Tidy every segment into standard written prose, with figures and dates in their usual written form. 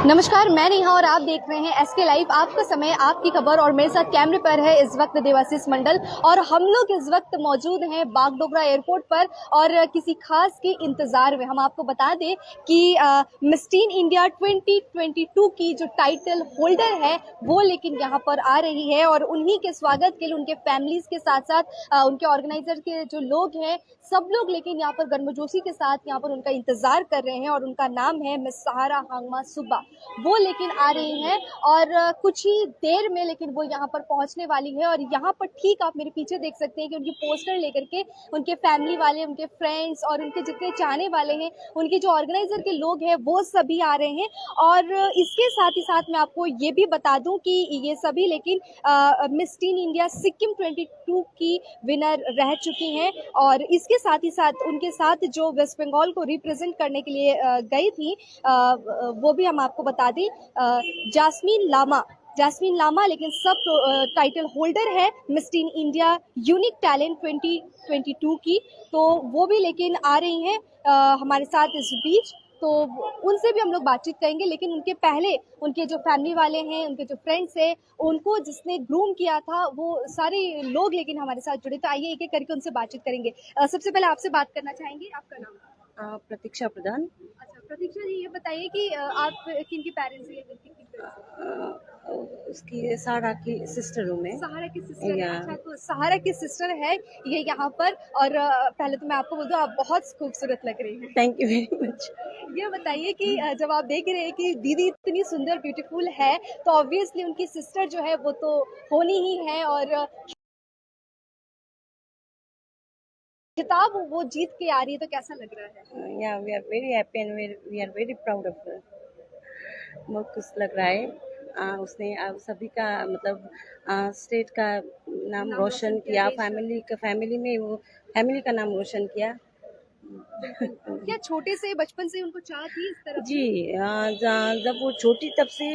नमस्कार, मैं नेहा और आप देख रहे हैं एसके लाइव। आपका समय, आपकी खबर और मेरे साथ कैमरे पर है इस वक्त देवाशीष मंडल और हम लोग इस वक्त मौजूद हैं बागडोगरा एयरपोर्ट पर और किसी खास के इंतजार में। हम आपको बता दें कि मिस टीन इंडिया 2022 की जो टाइटल होल्डर है वो लेकिन यहाँ पर आ रही है और उन्हीं के स्वागत के लिए उनके फैमिलीज के साथ साथ उनके ऑर्गेनाइजर के जो लोग हैं सब लोग लेकिन यहाँ पर गर्मजोशी के साथ यहाँ पर उनका इंतजार कर रहे हैं और उनका नाम है मिस सहारा हांगमा सुब्बा। वो लेकिन आ रही हैं और कुछ ही देर में लेकिन वो यहाँ पर पहुंचने वाली है और यहाँ पर ठीक आप मेरे पीछे देख सकते हैं कि उनकी पोस्टर लेकर के उनके फैमिली वाले, उनके फ्रेंड्स और उनके जितने चाहने वाले हैं, उनके जो ऑर्गेनाइजर के लोग हैं वो सभी आ रहे हैं। और इसके साथ ही साथ मैं आपको ये भी बता दूं कि ये सभी लेकिन मिस टीन इंडिया सिक्किम 22 की विनर रह चुकी हैं और इसके साथ ही साथ उनके साथ जो वेस्ट बंगाल को रिप्रेजेंट करने के लिए गई थी वो भी हम आपको बता दें, जास्मीन लामा लेकिन सब टाइटल होल्डर है miss teen India unique talent 2022 की। तो वो भी लेकिन आ रही हैं हमारे साथ इस बीच, तो उनसे भी हम लोग बातचीत करेंगे। लेकिन उनके पहले उनके जो फैमिली वाले हैं, उनके जो फ्रेंड्स हैं, उनको जिसने ग्रूम किया था वो सारे लोग लेकिन हमारे साथ जुड़े। तो आइए एक एक करके उनसे बातचीत करेंगे। सबसे पहले आपसे बात करना चाहेंगे, आपका नाम? प्रतीक्षा प्रधान। अच्छा प्रतीक्षा जी, ये बताइए कि आप किन के पेरेंट्स हैं? उसकी सहारा की सिस्टर हूँ मैं। सहारा की सिस्टर है। अच्छा, तो सहारा की सिस्टर है ये यहाँ पर। और पहले तो मैं आपको बोल दूं, आप बहुत खूबसूरत लग रही हैं। Thank you very much. ये बताइए कि जब आप देख रहे हैं कि दीदी इतनी सुंदर ब्यूटीफुल है तो ऑब्वियसली उनकी सिस्टर जो है वो तो होनी ही है और खिताब वो जीत के आ रही है, तो कैसा लग रहा है? या we are very happy and we are very proud of her. बहुत खुश लग रहा है। उसने सभी का मतलब स्टेट का नाम रोशन किया, फैमिली में वो फैमिली का नाम रोशन किया। क्या छोटे से बचपन से उनको चाह थी इस तरफ? जी, जब वो छोटी तब से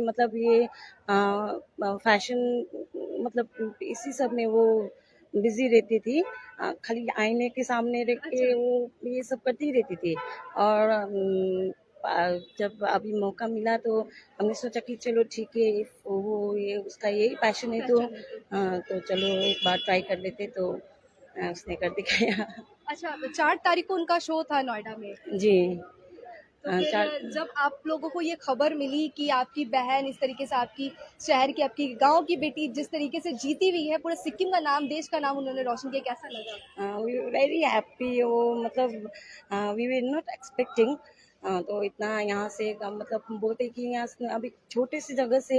मतलब ये फैशन मतलब इसी सब में वो बिजी रहती थी। खाली आईने के सामने रख के अच्छा। वो ये सब करती रहती थी। और जब अभी मौका मिला तो हमने सोचा कि चलो ठीक है, वो ये उसका यही पैशन है तो चलो एक बार ट्राई कर लेते। तो उसने कर दिखाया। अच्छा, 4 तारीख को उनका शो था नोएडा में। जी। तो फिर जब आप लोगों को ये खबर मिली कि आपकी बहन इस तरीके से आपकी शहर की, आपकी गांव की बेटी जिस तरीके से जीती हुई है, पूरे सिक्किम का नाम, देश का नाम उन्होंने रोशन किया, कैसा लगा? We very happy. वो मतलब वी वर नॉट एक्सपेक्टिंग। तो इतना यहाँ से मतलब हम बोलते कि यहाँ से अभी छोटे सी जगह से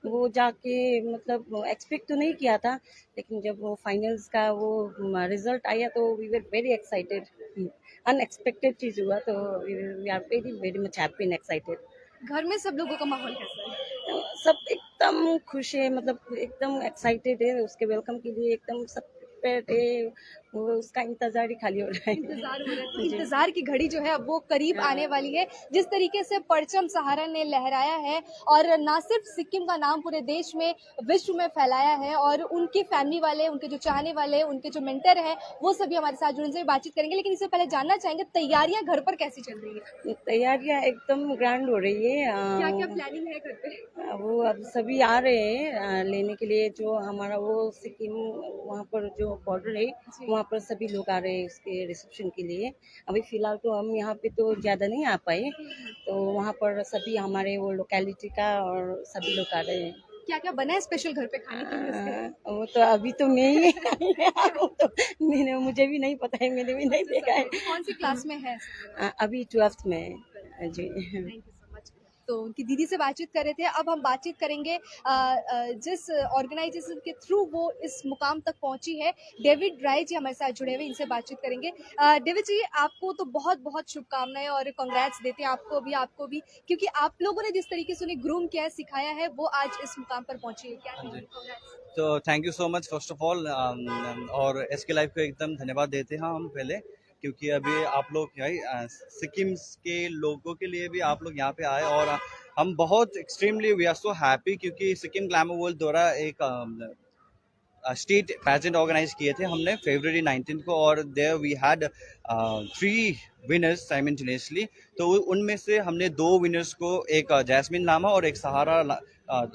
वो जाके मतलब एक्सपेक्ट तो नहीं किया था, लेकिन जब वो फाइनल्स का वो रिजल्ट आया तो we were very excited. Unexpected चीज़ हुआ तो we are very very much happy and excited. घर में सब लोगों का माहौल कैसा है? सब एकदम खुश है, मतलब एकदम एक्साइटेड है उसके वेलकम के लिए। एकदम सब प्रिपेयर्ड है, वो उसका इंतजार ही खाली हो रहा है। इंतजार हो रहा है। इंतजार की घड़ी जो है अब वो करीब आने वाली है। जिस तरीके से परचम सहारा ने लहराया है और ना सिर्फ सिक्किम का नाम पूरे देश में, विश्व में फैलाया है और उनकी फैमिली वाले, उनके जो चाहने वाले, उनके जो मेंटर हैं वो सभी हमारे साथ जुड़े, उनसे बातचीत करेंगे। लेकिन इससे पहले जानना चाहेंगे तैयारियां घर पर कैसी चल रही है? तैयारियां एकदम ग्रैंड हो रही है। क्या क्या प्लानिंग है घर पे? वो अब सभी आ रहे हैं लेने के लिए। जो हमारा वो सिक्किम वहाँ पर जो बॉर्डर है वहाँ पर सभी लोग आ रहे हैं उसके रिसेप्शन के लिए। अभी फिलहाल तो हम यहाँ पे तो ज़्यादा नहीं आ पाए, तो वहाँ पर सभी हमारे वो लोकेलिटी का और सभी लोग आ रहे हैं। क्या क्या बना है स्पेशल घर पे खाने के लिए? वो तो अभी तो मैं ही वो तो मुझे भी नहीं पता है, मैंने भी नहीं देखा है। कौन सी क्लास में है? अभी 12th में है। जी। Thank you so much. तो उनकी दीदी से बातचीत कर रहे थे। अब हम बातचीत करेंगे जिस ऑर्गेनाइजेशन के थ्रू वो इस मुकाम तक पहुंची है। डेविड राय जी हमारे साथ जुड़े हुए, इनसे बातचीत करेंगे। डेविड जी, आपको तो बहुत बहुत शुभकामनाएं और कांग्रेट्स देते हैं आपको भी, क्योंकि आप लोगों ने जिस तरीके से उन्हें ग्रूम किया है, सिखाया है, वो आज इस मुकाम पर पहुंची है। क्या कहेंगे? कांग्रेट्स। तो thank you so much first of all. और एसके लाइव को एकदम धन्यवाद देते हैं हम पहले, क्योंकि अभी आप लोग सिक्किम के लोगों के लिए भी आप लोग यहाँ पे आए और हम बहुत extremely we are so happy, क्योंकि सिक्किम ग्लैमर वर्ल्ड द्वारा एक स्टेट पैजेंट ऑर्गेनाइज किए थे हमने February 19 को। और there we had 3 winners simultaneously. तो उनमें से हमने 2 विनर्स को, एक जैस्मिन लामा और एक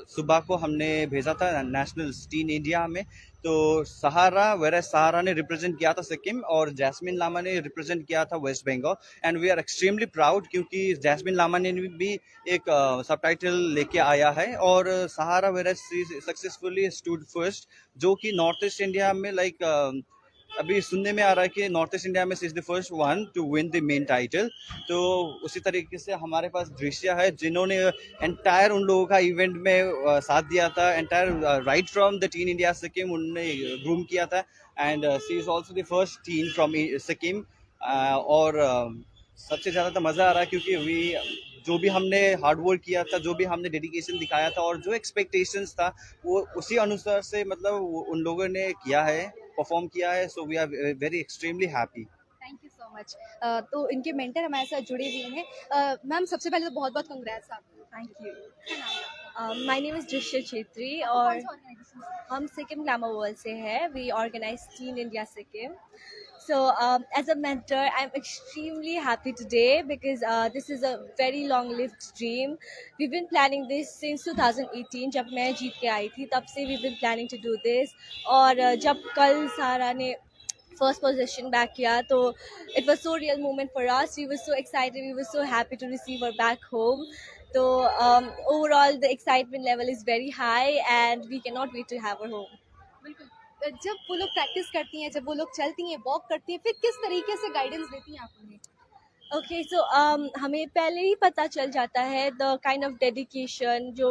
सुबह को हमने भेजा था नेशनल टीम इंडिया में। तो सहारा ने रिप्रेजेंट किया था सिक्किम और जैस्मिन लामा ने रिप्रेजेंट किया था West Bengal. And we are extremely proud क्योंकि जैस्मिन लामा ने भी एक सबटाइटल लेके आया है और Sahara Veras successfully stood first, जो कि नॉर्थ ईस्ट इंडिया में अभी सुनने में आ रहा है कि नॉर्थ ईस्ट इंडिया में is the first one two win the main title. तो उसी तरीके से हमारे पास दृश्य है जिन्होंने एंटायर उन लोगों का इवेंट में साथ दिया था, entire right from the team India Sikkim उन्होंने ग्रूम किया था। And she is also the first team from Sikkim. और सबसे ज़्यादा तो मज़ा आ रहा है क्योंकि जो भी हमने हार्ड वर्क किया था, जो भी हमने डेडिकेशन दिखाया था और जो एक्सपेक्टेशंस था वो उसी अनुसार से उन लोगों ने किया है, परफॉर्म किया है। So we are very extremely happy. Thank you so much. तो इनके मेंटर हमारे साथ जुड़े हुए हैं। मैम सबसे पहले तो बहुत बहुत कंग्रेट्स आपको। Thank you. My name is Drishya Chhetri और हम सिक्किम ग्लैमर वर्ल्ड से हैं। We organize team India Sikkim. So as a mentor, I'm extremely happy today because this is a very long-lived dream. We've been planning this since 2018. जब मैं जीत के आई थी तब से we've been planning to do this. और जब कल सारा ने first position back किया तो it was so real moment for us. We were so excited. We were so happy to receive her back home. So overall the excitement level is very high and we cannot wait to have her home. बिल्कुल। जब वो लोग practice करती हैं, जब वो लोग चलती हैं, वॉक करती हैं, फिर किस तरीके से गाइडेंस देती हैं आप उन्हें? ओके सो हमें पहले ही पता चल जाता है द काइंड ऑफ डेडिकेशन जो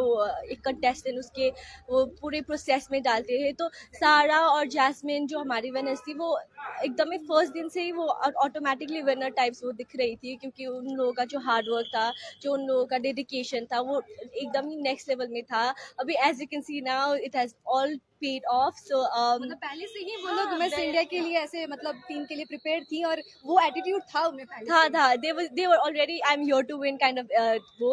एक कंटेस्टेंट उसके वो पूरे प्रोसेस में डालते हैं. तो सारा और जैस्मिन जो हमारी विनर्स थी वो एकदम ही फर्स्ट दिन से ही वो ऑटोमेटिकली विनर टाइप्स वो दिख रही थी क्योंकि उन लोगों का जो हार्ड वर्क था, जो उन लोगों का डेडिकेशन था वो एकदम ही नेक्स्ट लेवल में था. अभी as you can see now it has all paid off. So मतलब पहले से ही वो लोग मिस इंडिया के लिए ऐसे मतलब टीम के लिए प्रिपेयर थी और वो एटीट्यूड था उनमें पहले था they were already I'm here to win kind of वो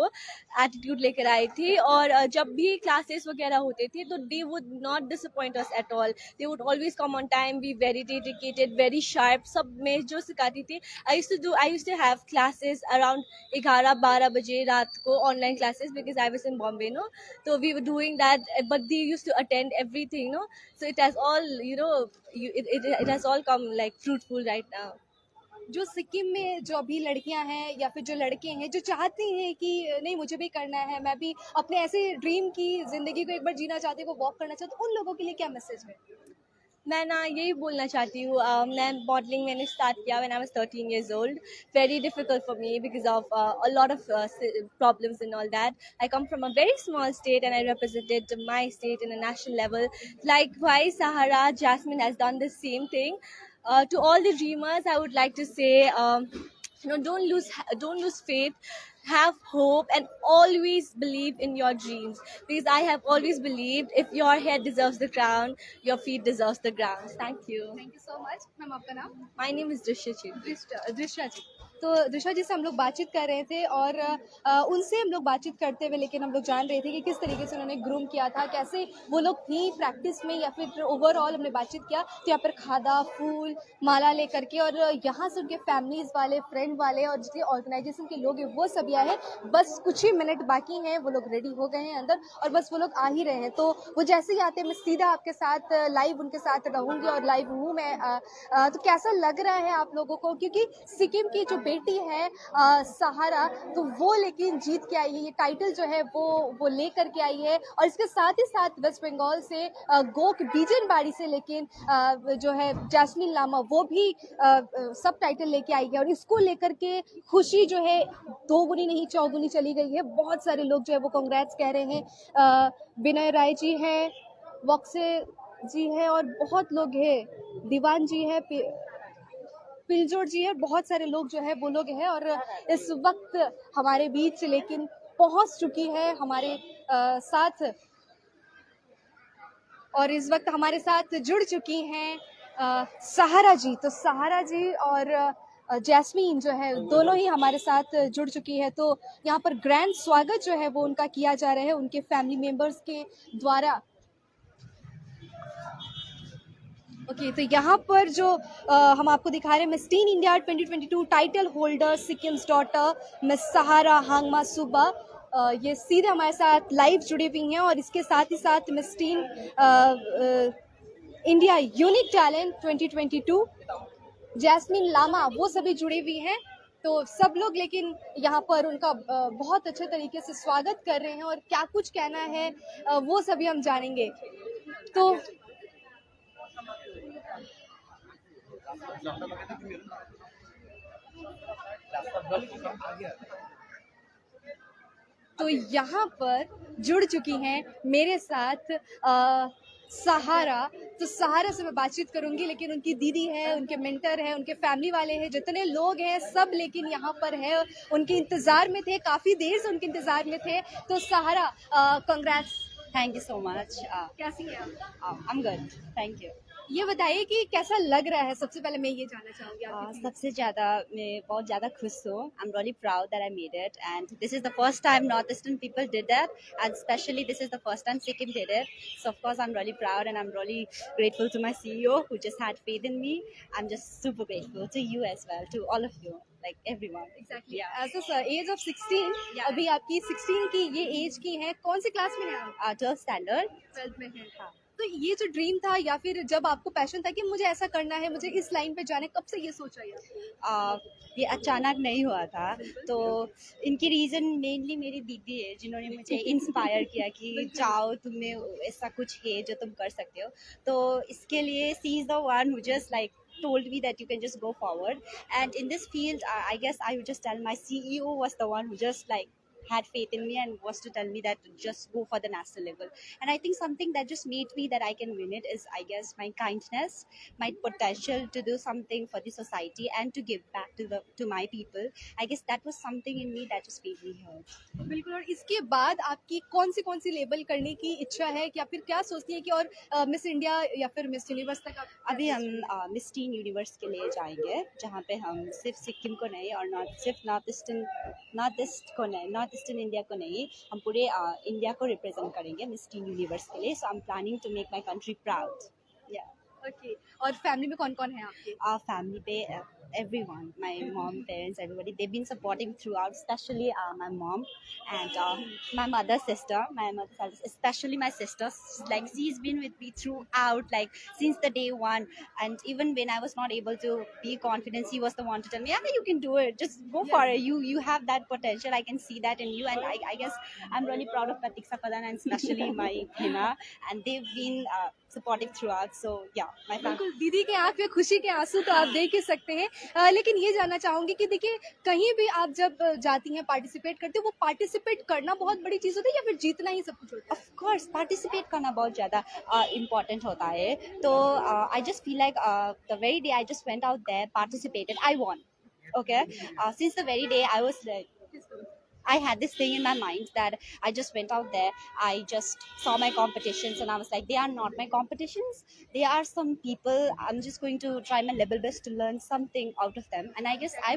एटीट्यूड लेकर आई थी. और जब भी क्लासेस वगैरह होते थे तो they would not disappoint us at all. They would always come on time, be very dedicated, very sharp. सब में जो सिखाती थी I used to have classes around 11-12 बजे रात को online classes because I was in Bombay, no. So we were doing that, but they used to attend everything, no. So it has all it has all come like fruitful right now. जो सिक्किम में जो अभी लड़कियां हैं या फिर जो लड़के हैं जो चाहते हैं कि नहीं मुझे भी करना है, मैं भी अपने ऐसे ड्रीम की जिंदगी को एक बार जीना चाहते हैं, वो वॉक करना चाहते हैं, उन लोगों के लिए क्या मैसेज है? मैं ना यही बोलना चाहती हूँ. मैं मॉडलिंग मैंने स्टार्ट किया when I was 13 years old. Very difficult for me because of a lot of problems and all that. I come from a very small state and I represented my state in a national level. Likewise, Sahara, Jasmine has done the same thing. To all the dreamers, I would like to say, don't lose faith. Have hope and always believe in your dreams because I have always believed if your head deserves the crown, your feet deserves the ground. Thank you. Thank you so much. Ma'am आपका नाम? My name is Drishya Chitri. दृष्टा जी। तो दृष्टा जी से हम लोग बातचीत कर रहे थे और उनसे हम लोग बातचीत करते हुए लेकिन हम लोग जान रहे थे कि किस तरीके से उन्होंने ग्रूम किया था, कैसे वो लोग थी प्रैक्टिस में या फिर ओवरऑल हमने बातचीत किया तो यहाँ पर खादा फूल माला लेकर के और यहाँ से उनके फैमिलीज वाले, फ्रेंड वाले और जितने ऑर्गेनाइजेशन के लोग हैं वो सब आए हैं. बस कुछ ही मिनट बाकी हैं, वो लोग रेडी हो गए हैं अंदर और बस वो लोग आ ही रहे हैं. तो वो जैसे ही आते हैं मैं सीधा आपके साथ लाइव उनके साथ रहूँगी और लाइव हूँ मैं. तो कैसा लग रहा है आप लोगों को, क्योंकि सिक्किम की जो बेटी है सहारा, तो वो लेकिन जीत के आई है, ये टाइटल जो है वो लेकर के आई है और इसके साथ ही साथ वेस्ट बंगाल से गोक बीजनबाड़ी से लेकिन जो है जैस्मिन लामा वो भी सब टाइटल लेके आई है और इसको लेकर के खुशी जो है दो गुनी नहीं चौगुनी चली गई है. बहुत सारे लोग जो है वो कांग्रेट्स कह रहे हैं. विनय राय जी हैं, वक्से जी है और बहुत लोग हैं, दीवान जी है, पिलजोड़ जी है, बहुत सारे लोग जो है वो लोग हैं और इस वक्त हमारे बीच लेकिन पहुंच चुकी है हमारे साथ और इस वक्त हमारे साथ जुड़ चुकी हैं सहारा जी. तो सहारा जी और जैस्मीन जो है दोनों ही हमारे साथ जुड़ चुकी है. तो यहाँ पर ग्रैंड स्वागत जो है वो उनका किया जा रहा है उनके फैमिली मेंबर्स के द्वारा. ओके, तो यहाँ पर जो हम आपको दिखा रहे हैं miss teen India 2022 title holder Sikkim's daughter miss Sahara Hangma Subba, ये सीधे हमारे साथ लाइव जुड़ी हुई हैं और इसके साथ ही साथ miss teen India unique talent 2022 Jasmine Lama, वो सभी जुड़ी हुई हैं। तो सब लोग लेकिन यहाँ पर उनका बहुत अच्छे तरीके से स्वागत कर रहे हैं और क्या कुछ कहना है वो सभी हम जानेंगे। तो तो यहाँ पर जुड़ चुकी हैं मेरे साथ सहारा। तो सहारा से मैं बातचीत करूंगी, लेकिन उनकी दीदी है, उनके मेंटर है, उनके फैमिली वाले हैं, जितने लोग हैं सब लेकिन यहाँ पर है, उनके इंतज़ार में थे, काफ़ी देर से उनके इंतज़ार में थे। तो सहारा, congrats. Thank you so much. कैसी हैं आप? I'm good. Thank you. ये बताइए कि कैसा लग रहा है, सबसे पहले मैं ये जानना चाहूँगी आपकी। सबसे ज़्यादा मैं बहुत ज़्यादा खुश हूँ. I'm really proud that I made it, and this is the first time Northeastern people did that, and especially this is the first time Sikkim did it. So of course I'm really proud, and I'm really grateful to my CEO who just had faith in me. I'm just super grateful to you as well, to all of you, like everyone. Exactly. Yeah. As a age of 16, Yeah. अभी आपकी 16 की ये as की है, कौन सी class में है आप? 12th standard. 12th में है। हाँ। तो ये जो ड्रीम था या फिर जब आपको पैशन था कि मुझे ऐसा करना है, मुझे इस लाइन पे जाना है, कब से ये सोचा ये? ये अचानक नहीं हुआ था, तो इनकी रीज़न मेनली मेरी दीदी है, जिन्होंने मुझे इंस्पायर किया कि जाओ, तुम्हें ऐसा कुछ है जो तुम कर सकते हो। तो इसके लिए she is the one who just like told me that you can just go forward, and in this field I guess I would just tell my CEO was the one who just like had faith in me and was to tell me that just go for the national level. And I think something that just made me that I can win it is, I guess, my kindness, my potential to do something for the society and to give back to my people. I guess that was something in me that just made me heard. बिल्कुल। और इसके बाद आपकी कौन सी label करने की इच्छा है, या फिर क्या सोचती है कि और मिस इंडिया या फिर मिस यूनिवर्स तक आप? अभी हम मिस टीन यूनिवर्स के लिए जाएंगे, जहाँ पे हम सिर्फ सिक्किम को नहीं और नॉर्थ ईस्टर्न इंडिया को नहीं, हम पूरे इंडिया को रिप्रेजेंट करेंगे मिस टीन यूनिवर्स के लिए. So I am planning to make my country proud. Yeah okay. और फैमिली में कौन कौन है आपके? फैमिली पे everyone, my mom, parents, everybody, they've been supporting throughout, especially my mom and my mother's sister, especially my sister. Like, she's been with me throughout, like since the day one, and even when I was not able to be confident, she was the one to tell me, yeah, you can do it, just go for it, you have that potential, I can see that in you. And I guess I'm really proud of Pratiksa Padan and especially my Hina, and they've been supportive throughout. So yeah, my family. बिल्कुल, दीदी के आंख में खुशी के आंसू तो आप देख ही सकते हैं। लेकिन ये जानना चाहूंगी कि देखिए, कहीं भी आप जब जाती हैं, पार्टिसिपेट करते हो, वो पार्टिसिपेट करना बहुत बड़ी चीज़ होती है या फिर जीतना ही सब कुछ होता है? Of course, participate करना बहुत ज़्यादा important होता है. तो I just feel like the very day I just went out there, participated, I won. Okay, since the very day I was like, I had this thing in my mind that I just went out there, I just saw my competitions and I was like, they are not my competitions, they are some people, I'm just going to try my level best to learn something out of them. And I guess I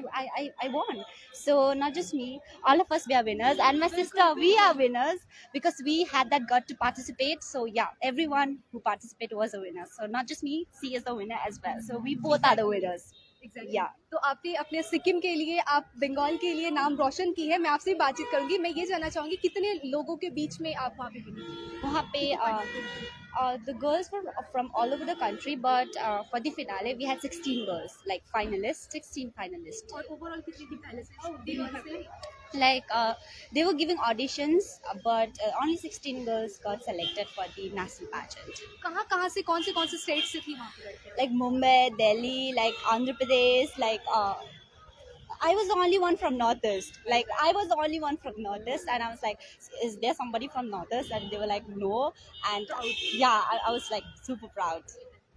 won. So not just me, all of us, we are winners, and my sister, we are winners because we had that gut to participate. So yeah, everyone who participated was a winner. So not just me, she is the winner as well. So we both are the winners. Exactly. Yeah. तो आपने अपने सिक्किम के लिए, आप बंगाल के लिए नाम रोशन की है। मैं आपसे बातचीत करूंगी। मैं ये जानना चाहूंगी, कितने लोगों के बीच में आप वहाँ पे बनी? वहाँ पे the girls were from all over the country, but for the finale we had 16 girls, like finalists, 16 finalists. और ओवरऑल कितनी थी पहले से? Like they were giving auditions, but only 16 girls got selected for the national pageant. कहाँ से कौन से state से थी वहाँ पे लड़कियाँ? Like Mumbai, Delhi, like Andhra Pradesh, like I was the only one from Northeast. Like, I was the only one from Northeast, and I was like, is there somebody from Northeast? And they were like, no. And yeah, I was like super proud.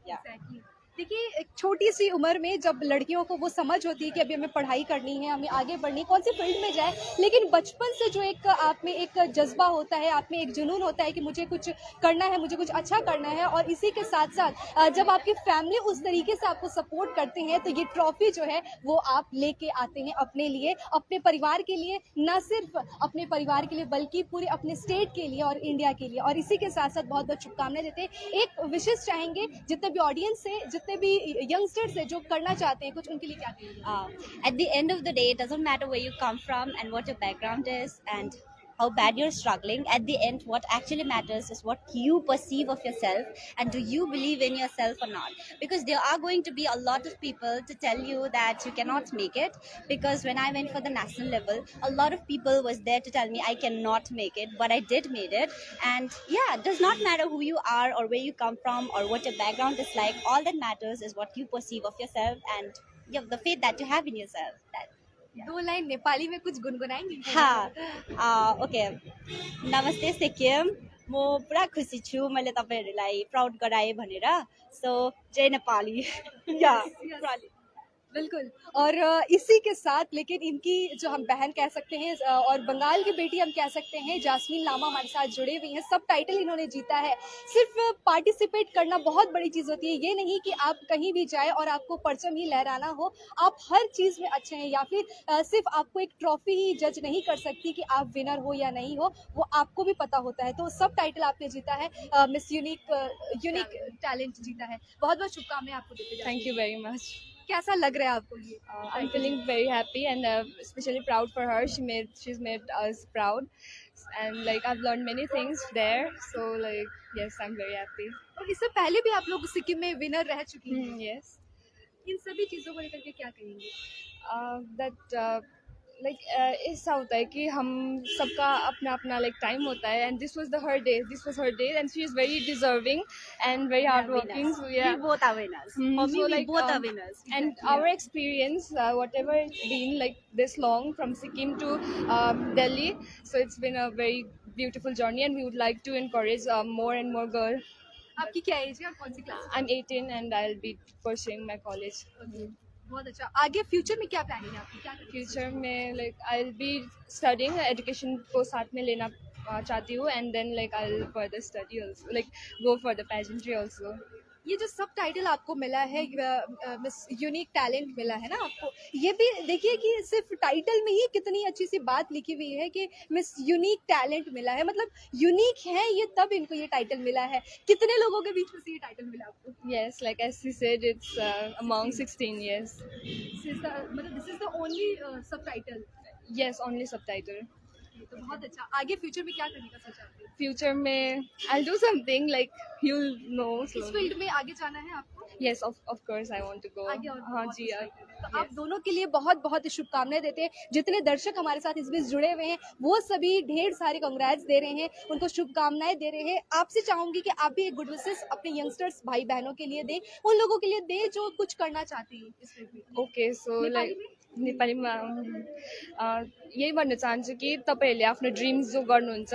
Yeah. Exactly. देखिए एक छोटी सी उम्र में जब लड़कियों को वो समझ होती है कि अभी हमें पढ़ाई करनी है, हमें आगे बढ़नी है, कौन सी फील्ड में जाए, लेकिन बचपन से जो एक आप में एक जज्बा होता है, आप में एक जुनून होता है कि मुझे कुछ करना है, मुझे कुछ अच्छा करना है, और इसी के साथ साथ जब आपकी फैमिली उस तरीके से आपको सपोर्ट करते हैं तो ये ट्रॉफी जो है वो आप लेके आते हैं अपने लिए, अपने परिवार के लिए, ना सिर्फ अपने परिवार के लिए बल्कि पूरे अपने स्टेट के लिए और इंडिया के लिए। और इसी के साथ साथ बहुत बहुत शुभकामनाएं देते हैं। एक विशेष चाहेंगे जितने भी ऑडियंस है, जितने भी यंगस्टर्स है जो करना चाहते हैं कुछ, उनके लिए क्या कहेंगे? At the end of the day, it doesn't matter where you come from and what your background is and how bad you're struggling. At the end, what actually matters is what you perceive of yourself and do you believe in yourself or not. Because there are going to be a lot of people to tell you that you cannot make it. Because when I went for the national level, a lot of people was there to tell me I cannot make it, but I did made it. And yeah, it does not matter who you are or where you come from or what your background is like. All that matters is what you perceive of yourself and the faith that you have in yourself. That, दो line Nepali में कुछ गुनगुनाएंगे? हाँ okay, नमस्ते सिक्किम, म पुरा खुसी छु मैले तपाईहरुलाई प्राउड गराएँ भनेर। सो जय नेपाली। या बिल्कुल। और इसी के साथ लेकिन इनकी जो हम बहन कह सकते हैं और बंगाल की बेटी हम कह सकते हैं, जास्मीन लामा हमारे साथ जुड़े हुई हैं। सब टाइटल इन्होंने जीता है। सिर्फ पार्टिसिपेट करना बहुत बड़ी चीज़ होती है। ये नहीं कि आप कहीं भी जाए और आपको परचम ही लहराना हो, आप हर चीज़ में अच्छे हैं, या फिर सिर्फ आपको एक ट्रॉफी ही जज नहीं कर सकती कि आप विनर हो या नहीं हो, वो आपको भी पता होता है। तो सब टाइटल आपने जीता है, मिस यूनिक टैलेंट जीता है। बहुत बहुत शुभकामनाएं आपको देते जाती हैं। Thank you very much. कैसा लग रहा है आपको ये? I'm feeling very happy and especially proud for her. She's made us proud, and like I've learned many things there. So like yes, I'm very happy. और इससे पहले भी आप लोग सिक्किम में विनर रह चुकी हैं। Yes. इन सभी चीज़ों को लेकर के क्या कहेंगे? That like ऐसा होता है कि हम सबका अपना अपना like टाइम होता है, and this was her day and she is very deserving and very hardworking. So yeah. We both are winners. For me, So, we like, both are winners. And our experience, whatever it's been like this long from Sikkim to Delhi, so it's been a very beautiful journey, and we would like to encourage more and more girls. आपकी क्या as है और कौन सी class? I'm 18 and I'll be pursuing my college. बहुत अच्छा। आगे future में क्या प्लानिंग है आपकी? क्या करेंगे? Future में like I'll be studying education को साथ में लेना चाहती हूँ, and then like I'll further study also, like go for the pageantry also. ये जो सब टाइटल आपको मिला है, मिस यूनिक टैलेंट मिला है ना आपको, ये भी देखिए कि सिर्फ टाइटल में ही कितनी अच्छी सी बात लिखी हुई है कि मिस यूनिक टैलेंट मिला है, मतलब यूनिक है ये तब इनको ये टाइटल मिला है। कितने लोगों के बीच में से ये टाइटल मिला आपको? Yes, like as she said, it's among 16 years. मतलब दिस इज द ओनली सब टाइटल? Yes, only subtitle. तो बहुत अच्छा। आगे फ्यूचर में क्या करने का सोचा आपने? Future में I'll do something like you'll know. इस slowly. फील्ड में आगे जाना है आपको? Yes, of course I want to go. आगे और हाँ बहुत जी, excited है। तो आप दोनों के लिए बहुत बहुत शुभकामनाएं देते हैं। जितने दर्शक हमारे साथ इस बीच जुड़े हुए हैं वो सभी ढेर सारे कांग्रेट्स दे रहे हैं, उनको शुभकामनाएं दे रहे हैं। आपसे चाहूंगी कि आप भी एक गुड विशेस अपने यंगस्टर्स भाई बहनों के लिए दें, उन लोगों के लिए दें जो कुछ करना चाहते हैं इस फील्ड में। Okay, so like नेपालीमा यही भन्न चाहन्छु कि तपाईँहरूले आफ्नो ड्रिम्स जो गर्नुहुन्छ,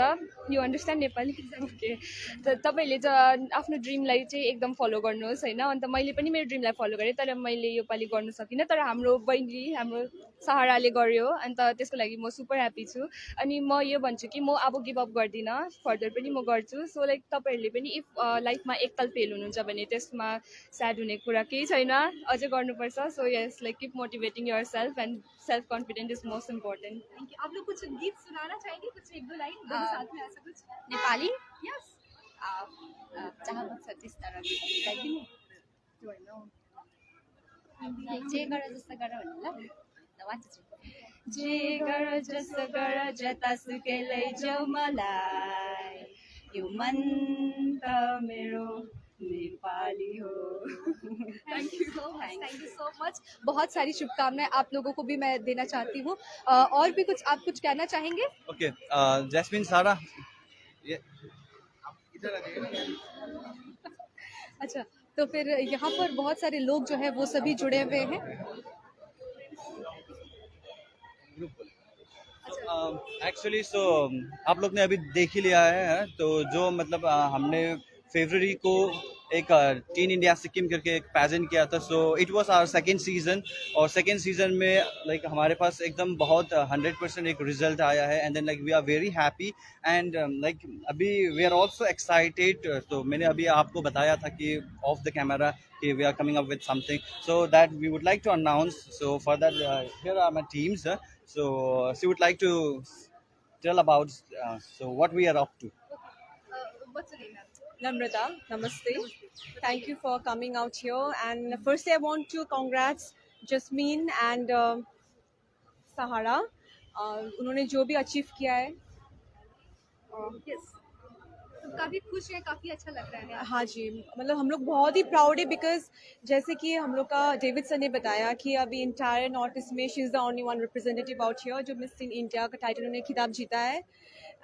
यु अन्डरस्ट्यान्ड नेपाली? ओके, त तपाईँहरूले आफ्नो ड्रिमलाई चाहिँ एकदम फलो गर्नुहोस् होइन। अन्त मैले पनि मेरो ड्रिमलाई फलो गरेँ, तर मैले योपालि गर्नु सकिनँ, तर हाम्रो बहिनी हाम्रो सहाराले गर्यो, अन्त त्यसको लागि म सुपर ह्याप्पी छु। अनि म यो भन्छु कि म अब गिभ अप गर्दिनँ, फर्दर पनि म गर्छु। सो लाइक तपाईँहरूले पनि इफ लाइफमा एकताल फेल हुनुहुन्छ भने त्यसमा स्याड हुने कुरा केही छैन, अझै गर्नुपर्छ। So yes, like keep motivating your self end self confidence is most important. Thank you. आप लोग कुछ गीत सुनाना चाहेंगे, कुछ एक दो लाइन दोनों साथ में ऐसा कुछ? नेपाली? यस। जहाँ बग्छ त्यस तरह गाइदिनु। जे गर जस्तो गर भन्नु ल। जे गर जस्तो गर जतासुकै लैजाऊ मलाई, यो मन त मेरो नेपाली हो। Thank you so much. बहुत सारी शुभकामनाएं आप लोगों को भी मैं देना चाहती हूँ। और भी कुछ आप कुछ कहना चाहेंगे? ओके, जैस्मिन सारा ये अच्छा, तो फिर यहाँ पर बहुत सारे लोग जो है वो सभी जुड़े हुए हैं। एक्चुअली सो आप लोग ने अभी देख ही लिया है, तो जो मतलब हमने फेब्रुअरी को एक टीन इंडिया सिक्किम करके एक पैजेंट किया था, so it was our second season. और सेकंड सीजन में लाइक हमारे पास एकदम बहुत 100% एक रिजल्ट आया है, and then like we are very happy and like अभी वी आर आल्सो एक्साइटेड। तो मैंने अभी आपको बताया था कि ऑफ द कैमरा कि we are coming up with something so that we would like to announce. So for that here are my teams, so she would like to tell about so what we are up to. What's the name, ma'am? Namrata, namaste. Thank you for coming out here. And firstly, I want to congrats Jasmine and Sahara. उन्होंने जो भी achieve किया है, Yes. तो काफी खुश है, काफी अच्छा लग रहा है। हाँ जी, मतलब हम लोग बहुत ही प्राउड है बिकॉज जैसे कि हम लोग का डेविड सर ने बताया कि अभी इंटायर नॉर्थ ईस्ट में she is the only one representative out here जो मिस इंडिया का टाइटल उन्होंने खिताब जीता है।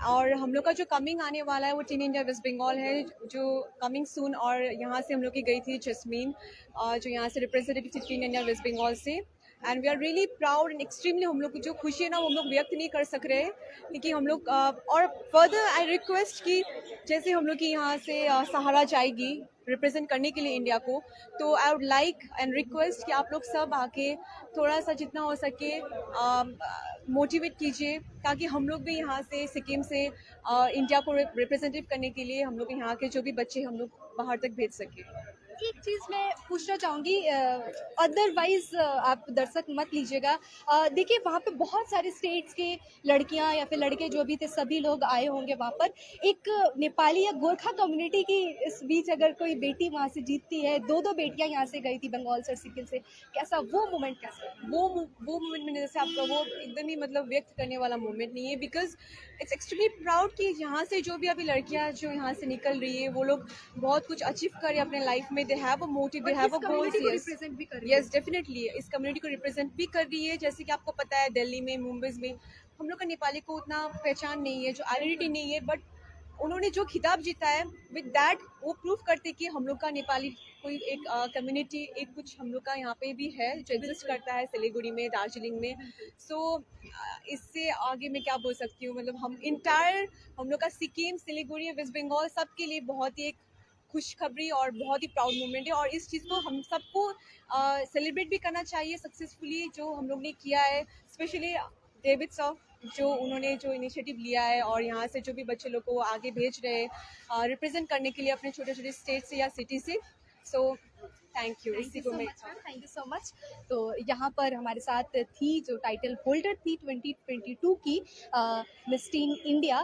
और हम लोग का जो कमिंग आने वाला है वो टीन इंडिया वेस्ट बंगाल है जो कमिंग सून। और यहाँ से हम लोग की गई थी जस्मीन जो यहाँ से रिप्रेजेंटेटिव थी टीन इंडिया वेस्ट बंगाल से। And we are really proud and extremely, हम लोग की जो खुशी है ना वो हम लोग व्यक्त नहीं कर सक रहे क्योंकि हम लोग और फर्दर आई रिक्वेस्ट कि जैसे हम लोग की यहाँ से सहारा जाएगी रिप्रेजेंट करने के लिए इंडिया को, तो I would like and request कि आप लोग सब आके थोड़ा सा जितना हो सके मोटिवेट कीजिए ताकि हम लोग भी यहाँ से सिक्किम से इंडिया को रिप्रेजेंटेटिव करने के लिए हम लोग यहाँ के जो भी बच्चे हम लोग बाहर तक भेज सकें। एक चीज़ मैं पूछना चाहूँगी, अदरवाइज आप दर्शक मत लीजिएगा। देखिए वहाँ पे बहुत सारे स्टेट्स के लड़कियाँ या फिर लड़के जो भी थे सभी लोग आए होंगे वहाँ पर। एक नेपाली या गोरखा कम्युनिटी की इस बीच अगर कोई बेटी वहाँ से जीतती है, दो बेटियाँ यहाँ से गई थी बंगाल से और सिक्किम से, कैसा वो मोमेंट कैसा? वो मोमेंट मैंने जैसे आपका वो एकदम ही मतलब व्यक्त करने वाला मोमेंट नहीं है बिकॉज इट्स एक्सट्रीमली प्राउड कि यहाँ से जो भी अभी लड़कियाँ जो यहाँ से निकल रही है वो लोग बहुत कुछ अचीव करें अपने लाइफ में। They have a motive, they have a goals. Represent भी कर रही है। यस डेफिनेटली इस कम्युनिटी को रिप्रेजेंट भी कर रही है। जैसे कि आपको पता है दिल्ली में मुंबई में हम लोग का नेपाली को उतना पहचान नहीं है, जो आइडेंटिटी नहीं है, बट उन्होंने जो खिताब जीता है विद दैट वो प्रूफ करते कि हम लोग का नेपाली कोई एक कम्युनिटी एक कुछ हम लोग का यहाँ पे भी है जो एग्जिस्ट करता है सिलीगुड़ी में, दार्जिलिंग में। सो इससे आगे मैं क्या बोल सकती हूँ, मतलब हम इंटायर हम लोग का सिक्किम, सिलीगुड़ी, वेस्ट बंगाल सबके लिए बहुत ही एक खुशखबरी और बहुत ही प्राउड मोमेंट है। और इस चीज़ को हम सबको सेलिब्रेट भी करना चाहिए सक्सेसफुली जो हम लोग ने किया है, स्पेशली डेविड सर जो उन्होंने जो इनिशिएटिव लिया है और यहाँ से जो भी बच्चे लोग को आगे भेज रहे हैं रिप्रेजेंट करने के लिए अपने छोटे छोटे स्टेट से या सिटी से। So thank you. इसी को मैं थैंक यू सो मच। तो यहाँ पर हमारे साथ थी जो टाइटल होल्डर थी 2022 की मिस टीन इंडिया,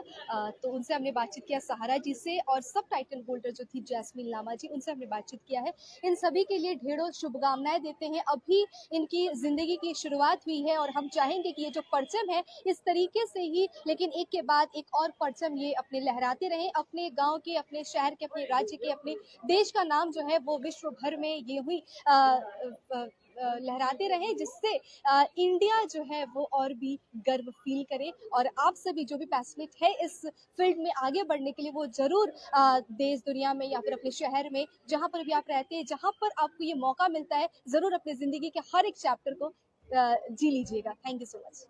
तो उनसे हमने बातचीत किया सहारा जी से, और सब टाइटल होल्डर जो थी जैस्मिन लामा जी, उनसे हमने बातचीत किया है। इन सभी के लिए ढेरों शुभकामनाएं देते हैं। अभी इनकी ज़िंदगी की शुरुआत हुई है और हम चाहेंगे कि ये जो परचम है इस तरीके से ही, लेकिन एक के बाद एक और परचम ये अपने लहराते रहें, अपने गाँव के, अपने शहर के, अपने राज्य के, अपने देश का नाम जो है वो विश्व भर में ये हुई लहराते रहे, जिससे इंडिया जो है वो और भी गर्व फील करे। और आप सभी जो भी पैशनेट है इस फील्ड में आगे बढ़ने के लिए वो ज़रूर देश दुनिया में या फिर अपने शहर में जहाँ पर भी आप रहते हैं, जहाँ पर आपको ये मौका मिलता है, ज़रूर अपनी ज़िंदगी के हर एक चैप्टर को जी लीजिएगा। Thank you so much.